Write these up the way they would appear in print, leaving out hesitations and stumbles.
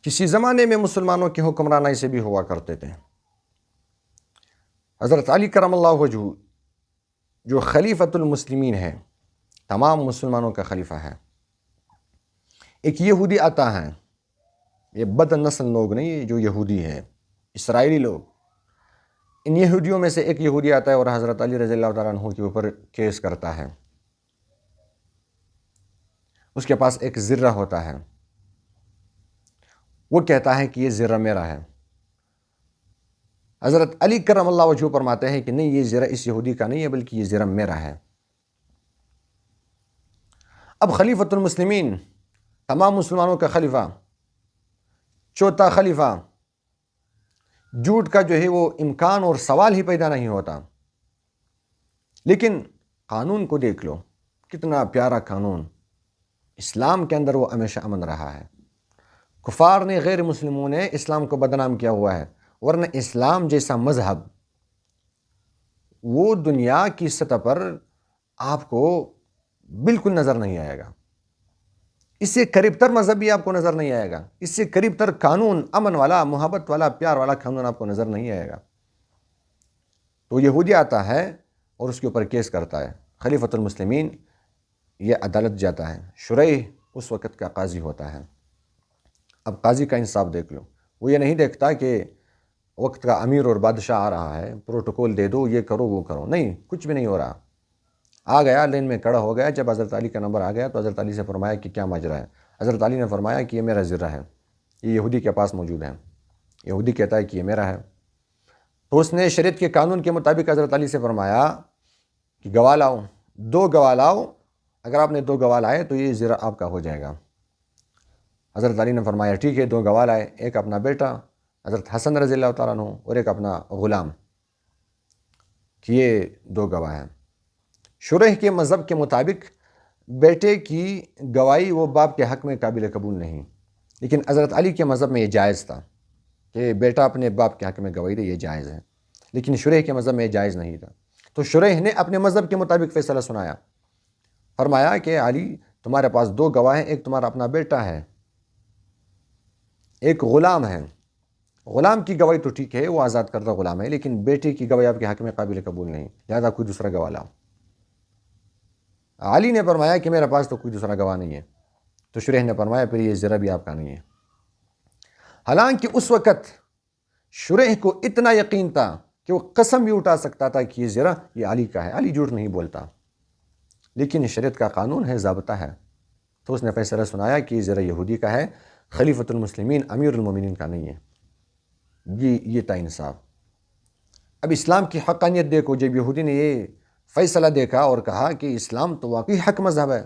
کسی زمانے میں مسلمانوں کی حکمران ایسے بھی ہوا کرتے تھے۔ حضرت علی کرم اللہ وجہ جو خلیفۃ المسلمین ہے، تمام مسلمانوں کا خلیفہ ہے، ایک یہودی آتا ہے، یہ بد نسل لوگ نہیں، جو یہودی ہے، اسرائیلی لوگ، ان یہودیوں میں سے ایک یہودی آتا ہے اور حضرت علی رضی اللہ تعالیٰ عنہ کے اوپر کیس کرتا ہے۔ اس کے پاس ایک زرہ ہوتا ہے، وہ کہتا ہے کہ یہ زرہ میرا ہے۔ حضرت علی کرم اللہ وجہ فرماتے ہیں کہ نہیں، یہ زرہ اس یہودی کا نہیں ہے بلکہ یہ زرہ میرا ہے۔ اب خلیفۃ المسلمین، تمام مسلمانوں کا خلیفہ، چوتھا خلیفہ، جھوٹ کا جو ہے وہ امکان اور سوال ہی پیدا نہیں ہوتا۔ لیکن قانون کو دیکھ لو، کتنا پیارا قانون، اسلام کے اندر وہ ہمیشہ امن رہا ہے۔ کفار نے، غیر مسلموں نے اسلام کو بدنام کیا ہوا ہے، ورنہ اسلام جیسا مذہب وہ دنیا کی سطح پر آپ کو بالکل نظر نہیں آئے گا۔ اس سے قریب تر مذہب بھی آپ کو نظر نہیں آئے گا، اس سے قریب تر قانون، امن والا، محبت والا، پیار والا قانون آپ کو نظر نہیں آئے گا۔ تو یہودی آتا ہے اور اس کے اوپر کیس کرتا ہے، خلیفۃ المسلمین یہ عدالت جاتا ہے، شریح اس وقت کا قاضی ہوتا ہے۔ اب قاضی کا انصاف دیکھ لو، وہ یہ نہیں دیکھتا کہ وقت کا امیر اور بادشاہ آ رہا ہے، پروٹوکول دے دو، یہ کرو وہ کرو، نہیں، کچھ بھی نہیں ہو رہا۔ آ گیا، لین میں کھڑا ہو گیا، جب حضرت علی کا نمبر آ گیا تو حضرت علی سے فرمایا کہ کیا ماجرا ہے؟ حضرت علی نے فرمایا کہ یہ میرا زرہ ہے، یہ یہودی کے پاس موجود ہے۔ یہودی کہتا ہے کہ یہ میرا ہے، تو اس نے شریعت کے قانون کے مطابق حضرت علی سے فرمایا کہ گواہ لاؤ، 2 گواہ لاؤ، اگر آپ نے 2 گواہ لائے تو یہ زرہ آپ کا ہو جائے گا۔ حضرت علی نے فرمایا ٹھیک ہے، 2 گواہ لائے، ایک اپنا بیٹا حضرت حسن رضی اللہ تعالیٰ عنہ اور ایک اپنا غلام، کہ یہ 2 گواہ ہیں۔ شریح کے مذہب کے مطابق بیٹے کی گواہی وہ باپ کے حق میں قابل قبول نہیں، لیکن حضرت علی کے مذہب میں یہ جائز تھا کہ بیٹا اپنے باپ کے حق میں گواہی دے، یہ جائز ہے، لیکن شریح کے مذہب میں یہ جائز نہیں تھا۔ تو شریح نے اپنے مذہب کے مطابق فیصلہ سنایا، فرمایا کہ علی تمہارے پاس 2 گواہ ہیں، ایک تمہارا اپنا بیٹا ہے، ایک غلام ہے۔ غلام کی گواہی تو ٹھیک ہے، وہ آزاد کردہ غلام ہے، لیکن بیٹے کی گواہی آپ کے حق میں قابل قبول نہیں، لہذا کوئی دوسرا گواہ لاؤ۔ علی نے فرمایا کہ میرے پاس تو کوئی دوسرا گواہ نہیں ہے، تو شریح نے فرمایا پھر یہ زرہ بھی آپ کا نہیں ہے۔ حالانکہ اس وقت شریح کو اتنا یقین تھا کہ وہ قسم بھی اٹھا سکتا تھا کہ یہ زرہ یہ علی کا ہے، علی جھوٹ نہیں بولتا، لیکن شریعت کا قانون ہے، ضابطہ ہے، تو اس نے فیصلہ سنایا کہ یہ زرہ یہودی کا ہے، خلیفۃ المسلمین امیر المومنین کا نہیں ہے۔ یہ تھا انصاف۔ اب اسلام کی حقانیت دیکھو، جب یہودی نے یہ فیصلہ دیکھا اور کہا کہ اسلام تو واقعی حق مذہب ہے،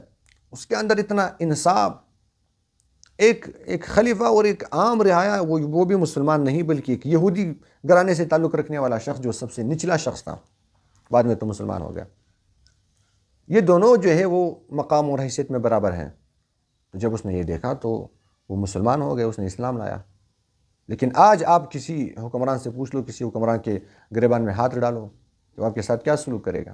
اس کے اندر اتنا انصاف، ایک خلیفہ اور ایک عام رعایا، وہ بھی مسلمان نہیں بلکہ ایک یہودی گھرانے سے تعلق رکھنے والا شخص جو سب سے نچلا شخص تھا، بعد میں تو مسلمان ہو گیا، یہ دونوں جو ہے وہ مقام اور حیثیت میں برابر ہیں۔ تو جب اس نے یہ دیکھا تو وہ مسلمان ہو گیا، اس نے اسلام لایا۔ لیکن آج آپ کسی حکمران سے پوچھ لو، کسی حکمران کے گریبان میں ہاتھ ڈالو تو آپ کے ساتھ کیا سلوک کرے گا؟